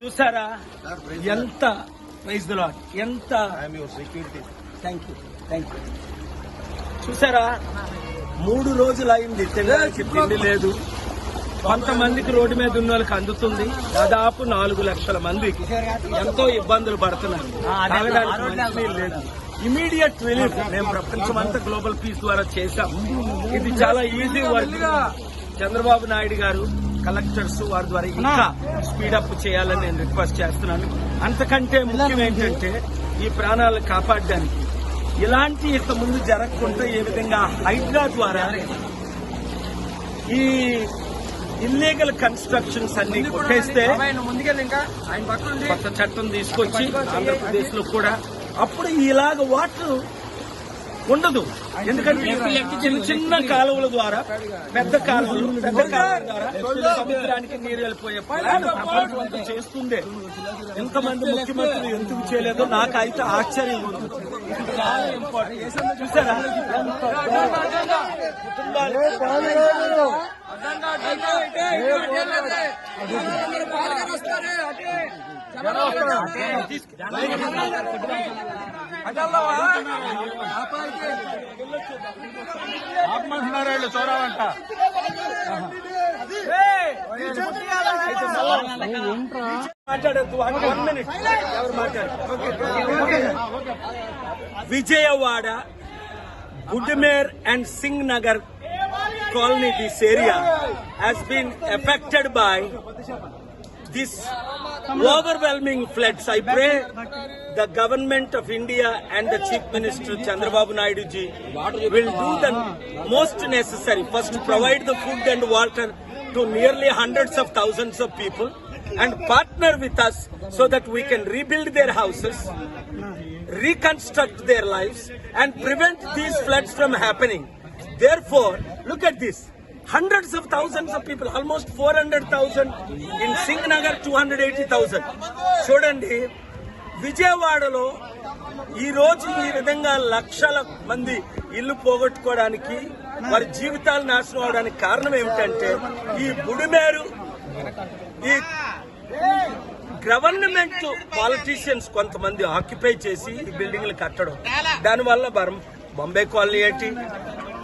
చూసారా ఎంత praise the lord, ఎంత థ్యాంక్ యూ చూసారా 3 రోజులు అయింది తినడానికి తిండి లేదు. కొంతమందికి రోడ్డు మీద ఉన్న వాళ్ళకి అందుతుంది. దాదాపు 4 లక్షల మందికి ఎంతో ఇబ్బందులు పడుతున్నారు. తాగడానికి లేదు. ఇమీడియట్ రిలీఫ్ మేము ప్రపంచమంతా గ్లోబల్ పీస్ ద్వారా చేశాం. ఇది చాలా ఈజీ వర్క్. చంద్రబాబు నాయుడు గారు కలెక్టర్స్ వారి ద్వారా ఇంకా స్పీడప్ చేయాలని నేను రిక్వెస్ట్ చేస్తున్నాను. అంతకంటే ముఖ్యం ఏంటంటే ఈ ప్రాణాలను కాపాడడానికి ఇలాంటి ఇంత ముందు జరగకుండా ఏ విధంగా హైడ్రా ద్వారా ఈ ఇల్లీగల్ కన్స్ట్రక్షన్స్ అన్ని కొట్టేస్తే కొత్త చట్టం తీసుకొచ్చి ఆంధ్రప్రదేశ్ లో కూడా అప్పుడు ఇలాగ వాటర్ ఉండదు. ఎందుకంటే చిన్న చిన్న కాలువల ద్వారా పెద్ద కాలువల ద్వారా సముద్రానికి నీరు వెళ్ళిపోయే ప్రపంచం చేస్తుండే. ఎంతమంది ముఖ్యమంత్రులు ఎందుకు చేయలేదో నాకైతే ఆశ్చర్యం ఉంది. ఇది చాలా ఇంపార్టెంట్. చూసారా ఆత్మహత్యారాళ్ళు చోరావంట మాట్లాడద్దు. 1 minute ఎవరు మాట్లాడారు? Vijayawada, Budameru and Singh Nagar colony, this area has been affected by this overwhelming floods. I pray the government of India and the Chief Minister Chandrababu Naidu ji will do the most necessary. First, provide the food and water to nearly hundreds of thousands of people and partner with us so that we can rebuild their houses, reconstruct their lives and prevent these floods from happening. Therefore, look at this. Hundreds of thousands of people, almost 400,000 in Singh Nagar, 280,000. చూడండి, విజయవాడలో ఈ రోజు ఈ విధంగా లక్షల మంది ఇల్లు పోగొట్టుకోవడానికి, వారి జీవితాలు నాశనం అవడానికి కారణం ఏమిటంటే ఈ బుడిమేరు, ఈ గవర్నమెంట్ పాలిటీషియన్స్ కొంతమంది ఆక్యుపై చేసి ఈ బిల్డింగ్లు కట్టడం. దానివల్ల బాంబే కాలనీ ఏంటి,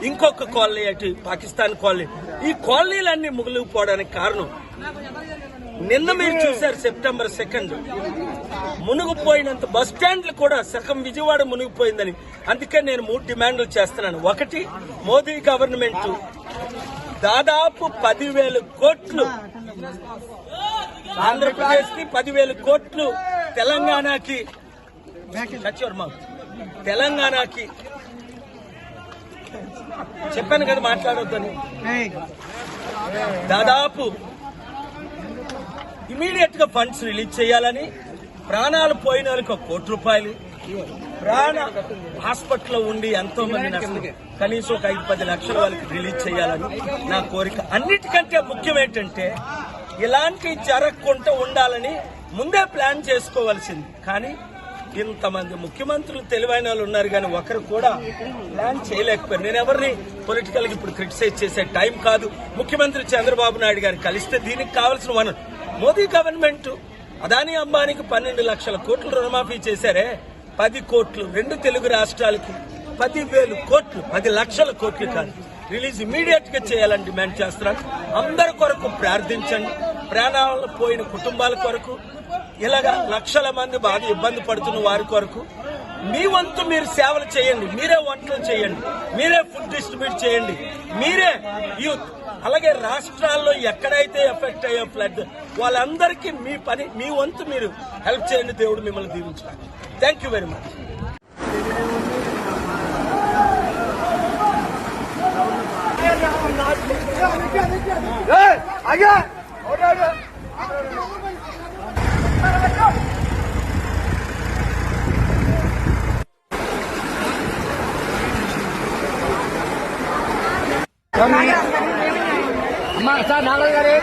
ఇంకొక కాలనీ ఏంటి, పాకిస్తాన్ కాలనీ, ఈ కాలనీలన్నీ ముగిలిపోవడానికి కారణం నిన్న మీరు చూశారు సెప్టెంబర్ 2 మునిగిపోయినంత బస్ స్టాండ్లు కూడా సగం విజయవాడ మునిగిపోయిందని. అందుకే నేను 3 డిమాండ్లు చేస్తున్నాను. ఒకటి, మోదీ గవర్నమెంట్ దాదాపు 10,000 కోట్లు ఆంధ్రప్రదేశ్ కి, 10,000 కోట్లు తెలంగాణకి, తెలంగాణకి చెప్పాను కదా మాట్లాడొద్దని. దాదాపు ఇమీడియట్ గా ఫండ్స్ రిలీజ్ చేయాలని, ప్రాణాలు పోయిన వాళ్ళకి 1 కోటి రూపాయలు, ప్రాణ హాస్పిటల్లో ఉండి ఎంతో మంది కనీసం ఒక 5-10 లక్షల వాళ్ళకి రిలీజ్ చేయాలని నా కోరిక. అన్నిటికంటే ముఖ్యం ఏంటంటే ఇలాంటి జరగకుండా ఉండాలని ముందే ప్లాన్ చేసుకోవాల్సింది. కానీ ఇంతమంది ముఖ్యమంత్రులు తెలివైన వాళ్ళు ఉన్నారు, కానీ ఒకరు కూడా ప్లాన్ చేయలేకపోయారు. నేను ఎవరిని పొలిటికల్ గా ఇప్పుడు క్రిటిసైజ్ చేసే టైం కాదు. ముఖ్యమంత్రి చంద్రబాబు నాయుడు గారిని కలిస్తే దీనికి కావాల్సిన వనరు మోదీ గవర్నమెంట్ అదానీ అంబానీకి 12 లక్షల కోట్లు రుణమాఫీ చేశారే, 10 కోట్లు 2 తెలుగు రాష్ట్రాలకి 10,000 కోట్లు, 10 లక్షల కోట్లు కాదు, రిలీజ్ ఇమీడియట్ గా చేయాలని డిమాండ్ చేస్తున్నాను. అందరి కొరకు ప్రార్థించండి. ప్రాణాలు పోయిన కుటుంబాల కొరకు, ఇలాగా లక్షల మంది బాగా ఇబ్బంది పడుతున్న వారి కొరకు మీ వంతు మీరు సేవలు చేయండి. మీరే వంటలు చేయండి, మీరే ఫుడ్ డిస్ట్రిబ్యూట్ చేయండి, మీరే యూత్. అలాగే రాష్ట్రాల్లో ఎక్కడైతే ఎఫెక్ట్ అయ్యే ఫ్లడ్ వాళ్ళందరికీ మీ వంతు మీరు హెల్ప్ చేయండి. దేవుడు మిమ్మల్ని దీవించాలి. Thank you very much. Sir Narayana గారు